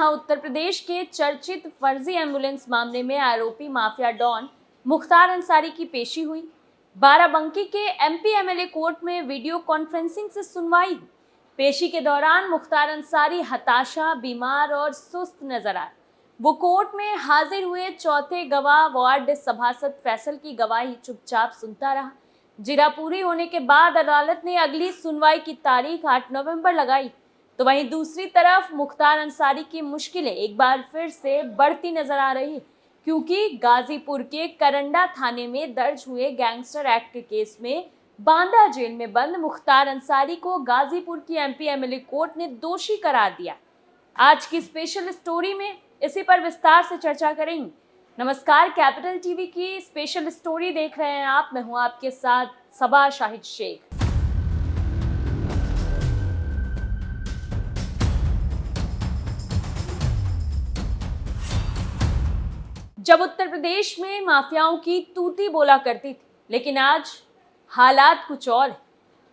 जहां उत्तर प्रदेश के चर्चित फर्जी एम्बुलेंस मामले में आरोपी माफिया डॉन मुख्तार अंसारी की पेशी हुई। बाराबंकी के एमपी एमएलए कोर्ट में वीडियो कॉन्फ्रेंसिंग से सुनवाई हुई। पेशी के दौरान मुख्तार अंसारी हताशा, बीमार और सुस्त नजर आए। वो कोर्ट में हाजिर हुए चौथे गवाह वार्ड सभासद फैसल की गवाही चुपचाप सुनता रहा। जिरा पूरी होने के बाद अदालत ने अगली सुनवाई की तारीख 8 नवंबर लगाई। तो वहीं दूसरी तरफ मुख्तार अंसारी की मुश्किलें एक बार फिर से बढ़ती नजर आ रही, क्योंकि गाजीपुर के करंडा थाने में दर्ज हुए गैंगस्टर एक्ट के केस में बांदा जेल में बंद मुख्तार अंसारी को गाजीपुर की एमपी एमएलए कोर्ट ने दोषी करार दिया। आज की स्पेशल स्टोरी में इसी पर विस्तार से चर्चा करेंगे। नमस्कार, कैपिटल टीवी की स्पेशल स्टोरी देख रहे हैं आप। मैं हूं आपके साथ सबा शाहिद शेख। जब उत्तर प्रदेश में माफियाओं की तूती बोला करती थी, लेकिन आज हालात कुछ और है।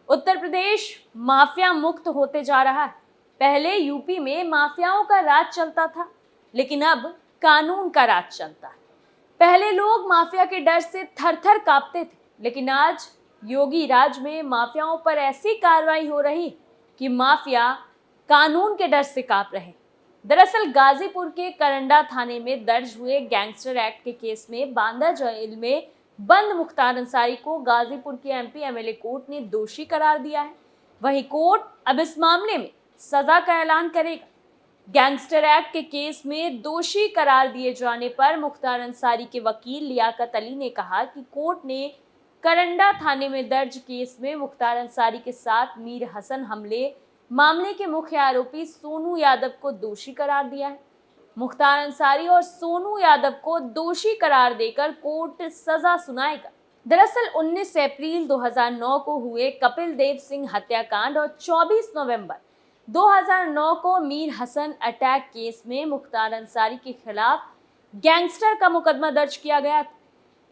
उत्तर प्रदेश माफिया मुक्त होते जा रहा है। पहले यूपी में माफियाओं का राज चलता था, लेकिन अब कानून का राज चलता है। पहले लोग माफिया के डर से थर-थर कांपते थे, लेकिन आज योगी राज में माफियाओं पर ऐसी कार्रवाई हो रही कि माफिया कानून के डर से कांप रहे। दरअसल गाजीपुर के करंडा थाने में दर्ज हुए गैंगस्टर एक्ट के केस में बांदा जेल में बंद मुख्तार अंसारी को गाजीपुर के एमपी एमएलए कोर्ट ने दोषी करार दिया है। वहीं कोर्ट अब इस मामले में सजा का ऐलान करेगा। गैंगस्टर एक्ट के केस में दोषी करार दिए जाने पर मुख्तार अंसारी के वकील लियाकत अली ने कहा कि कोर्ट ने करंडा थाने में दर्ज केस में मुख्तार अंसारी के साथ मीर हसन हमले मामले के मुख्य आरोपी सोनू यादव को दोषी करार दिया है। मुख्तार अंसारी और सोनू यादव को दोषी करार देकर कोर्ट सजा सुनाएगा। दरअसल 19 अप्रैल 2009 को हुए कपिल देव सिंह हत्याकांड और 24 नवंबर 2009 को मीर हसन अटैक केस में मुख्तार अंसारी के खिलाफ गैंगस्टर का मुकदमा दर्ज किया गया था।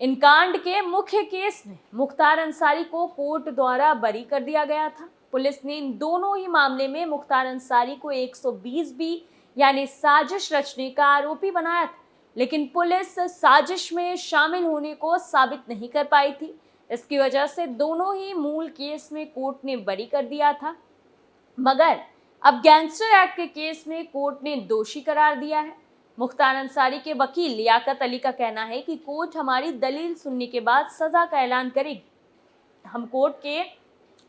इन कांड के मुख्य केस में मुख्तार अंसारी को कोर्ट द्वारा बरी कर दिया गया था। पुलिस ने इन दोनों ही मामले में मुख्तार अंसारी को 120 बी यानी साजिश रचने का आरोपी बनाया था, लेकिन पुलिस साजिश में शामिल होने को साबित नहीं कर पाई थी। इसकी वजह से दोनों ही मूल केस में कोर्ट ने बरी कर दिया था, मगर अब गैंगस्टर एक्ट के केस में कोर्ट ने दोषी करार दिया है। मुख्तार अंसारी के वकील लियाकत अली का कहना है कि कोर्ट हमारी दलील सुनने के बाद सजा का ऐलान करेगी। हम कोर्ट के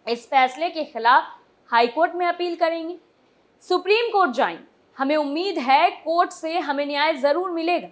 इस फैसले के खिलाफ हाई कोर्ट में अपील करेंगे, सुप्रीम कोर्ट जाएंगे। हमें उम्मीद है कोर्ट से हमें न्याय जरूर मिलेगा।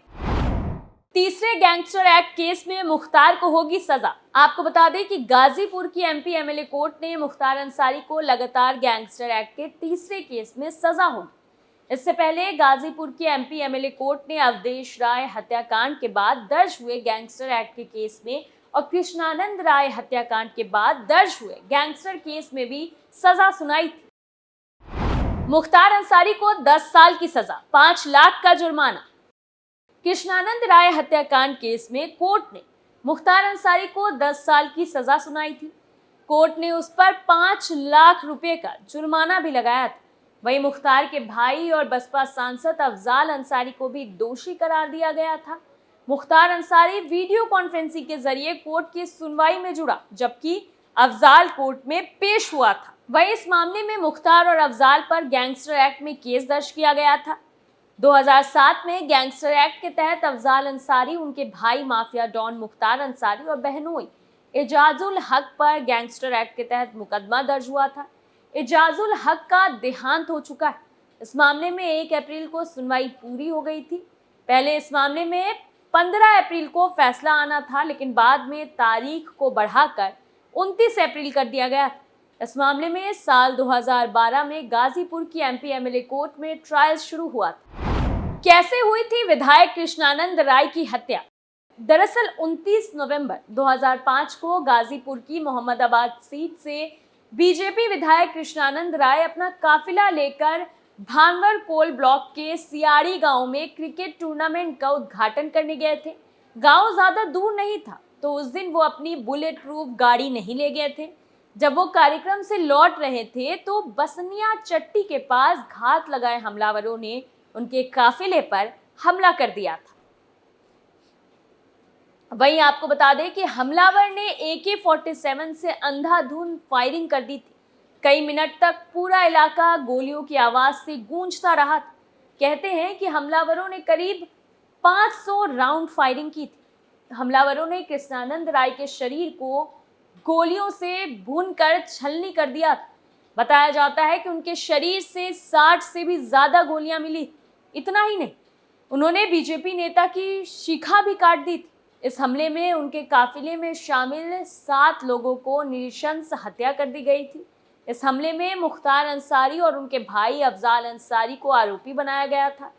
तीसरे गैंगस्टर एक्ट केस में मुख्तार को होगी सजा। आपको बता दें कि गाजीपुर की एमपी एमएलए कोर्ट ने मुख्तार अंसारी को लगातार गैंगस्टर एक्ट के तीसरे केस में सजा होगी। इससे पहले गाजीपुर की एमपी एमएलए कोर्ट ने अवधेश राय हत्याकांड के बाद दर्ज हुए गैंगस्टर एक्ट के केस में और कृष्णानंद राय हत्याकांड के बाद दर्ज हुए गैंगस्टर केस में भी सजा सुनाई थी। मुख्तार अंसारी को 10 साल की सजा, 5 लाख का जुर्माना। कृष्णानंद राय हत्याकांड केस में कोर्ट ने मुख्तार अंसारी को 10 साल की सजा सुनाई थी। कोर्ट ने उस पर 5 लाख रुपए का जुर्माना भी लगाया था। वहीं मुख्तार के भाई और बसपा सांसद अफजाल अंसारी को भी दोषी करार दिया गया था। मुख्तार अंसारी वीडियो कॉन्फ्रेंसिंग के जरिए कोर्ट की सुनवाई में जुड़ा, जबकि अफजाल कोर्ट में पेश हुआ था। वहीं इस मामले में मुख्तार और अफजाल पर गैंगस्टर एक्ट में केस दर्ज किया गया था। 2007 में गैंगस्टर एक्ट के तहत अफजाल अंसारी, उनके भाई माफिया डॉन मुख्तार अंसारी और बहनोई एजाजुल हक पर गैंगस्टर एक्ट के तहत मुकदमा दर्ज हुआ था। एजाजुल हक का देहांत हो चुका है। इस मामले में 1 अप्रैल को सुनवाई पूरी हो गई थी। पहले इस मामले में 15 अप्रैल को फैसला आना था, लेकिन बाद में तारीख को बढ़ाकर 29 अप्रैल कर दिया गया। इस मामले में साल 2012 में गाजीपुर की एमपी एमएलए कोर्ट में ट्रायल शुरू हुआ था। कैसे हुई थी विधायक कृष्णानंद राय की हत्या? दरअसल 29 नवंबर 2005 को गाजीपुर की मोहम्मदाबाद सीट से बीजेपी विधायक कृष्णानंद राय अपना काफिला लेकर भांगर कोल ब्लॉक के सियाड़ी गांव में क्रिकेट टूर्नामेंट का उद्घाटन करने गए थे। गांव ज्यादा दूर नहीं था, तो उस दिन वो अपनी बुलेट प्रूफ गाड़ी नहीं ले गए थे। जब वो कार्यक्रम से लौट रहे थे तो बसनिया चट्टी के पास घात लगाए हमलावरों ने उनके काफिले पर हमला कर दिया था। वहीं आपको बता दें कि हमलावर ने AK-47 से अंधाधुंध फायरिंग कर दी थी। कई मिनट तक पूरा इलाका गोलियों की आवाज से गूंजता रहा था। कहते हैं कि हमलावरों ने करीब 500 राउंड फायरिंग की थी। हमलावरों ने कृष्णानंद राय के शरीर को गोलियों से भूनकर छलनी कर दिया था। बताया जाता है कि उनके शरीर से 60 से भी ज्यादा गोलियां मिली। इतना ही नहीं, उन्होंने बीजेपी नेता की शिखा भी काट दी थी। इस हमले में उनके काफिले में शामिल 7 लोगों को नृशंस हत्या कर दी गई थी। इस हमले में मुख्तार अंसारी और उनके भाई अफजाल अंसारी को आरोपी बनाया गया था।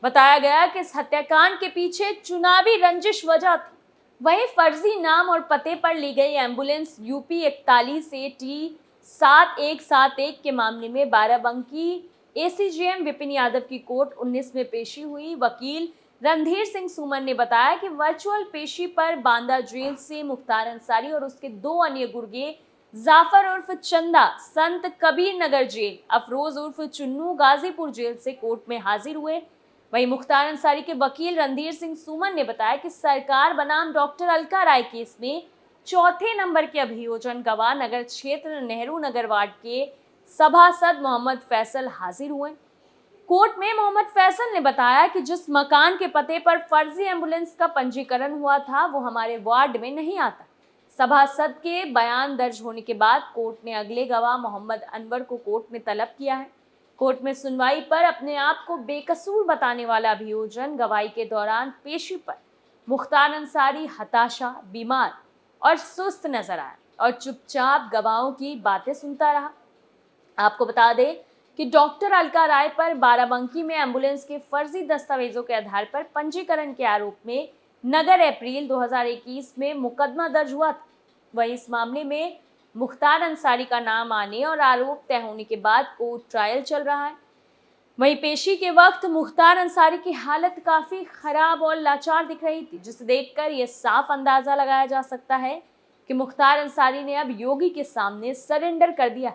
बताया गया कि इस हत्याकांड के पीछे चुनावी रंजिश वजह थी। वहीं फर्जी नाम और पते पर ली गई एम्बुलेंस UP 41 AT 7171 के मामले में बाराबंकी ACGM विपिन यादव की कोर्ट 19 में पेशी हुई। वकील रणधीर सिंह सुमन ने बताया कि वर्चुअल पेशी पर बांदा जेल से मुख्तार अंसारी और उसके 2 अन्य गुर्गे जाफर उर्फ चंदा संत कबीर नगर जेल, अफरोज उर्फ चुन्नू गाजीपुर जेल से कोर्ट में हाजिर हुए। वहीं मुख्तार अंसारी के वकील रणधीर सिंह सुमन ने बताया कि सरकार बनाम डॉक्टर अलका राय केस में 4थे नंबर के अभियोजन गवाह नगर क्षेत्र नेहरू नगर वार्ड के सभासद मोहम्मद फैसल हाजिर हुए। कोर्ट में मोहम्मद फैसल ने बताया कि जिस मकान के पते पर फर्जी एम्बुलेंस का पंजीकरण हुआ था वो हमारे वार्ड में नहीं आता। सभासद के बयान दर्ज होने के बाद कोर्ट ने अगले गवाह मोहम्मद अनवर को कोर्ट में तलब किया है। कोर्ट में सुनवाई पर अपने आप को बेकसूर बताने वाला अभियोजन गवाही के दौरान पेशी पर मुख्तार अंसारी हताशा, बीमार और सुस्त नजर आया और चुपचाप गवाहों की बातें सुनता रहा। आपको बता दें कि डॉक्टर अलका राय पर बाराबंकी में एम्बुलेंस के फर्जी दस्तावेजों के आधार पर पंजीकरण के आरोप में नगर अप्रैल 2021 में मुकदमा दर्ज हुआ था। वहीं इस मामले में मुख्तार अंसारी का नाम आने और आरोप तय होने के बाद कोर्ट ट्रायल चल रहा है। वहीं पेशी के वक्त मुख्तार अंसारी की हालत काफी खराब और लाचार दिख रही थी, जिसे देखकर यह साफ अंदाजा लगाया जा सकता है कि मुख्तार अंसारी ने अब योगी के सामने सरेंडर कर दिया,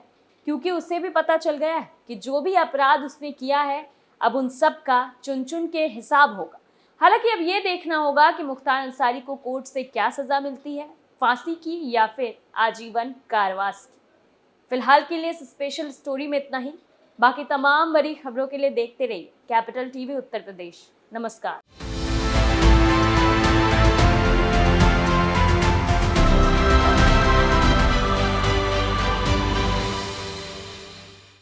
क्योंकि उसे भी पता चल गया है कि जो भी अपराध उसने किया है अब उन सब का चुन चुन के हिसाब होगा। हालांकि अब ये देखना होगा कि मुख्तार अंसारी को कोर्ट से क्या सजा मिलती है, फांसी की या फिर आजीवन कारावास की। फिलहाल के लिए इस स्पेशल स्टोरी में इतना ही। बाकी तमाम बड़ी खबरों के लिए देखते रहिए कैपिटल TV उत्तर प्रदेश। नमस्कार।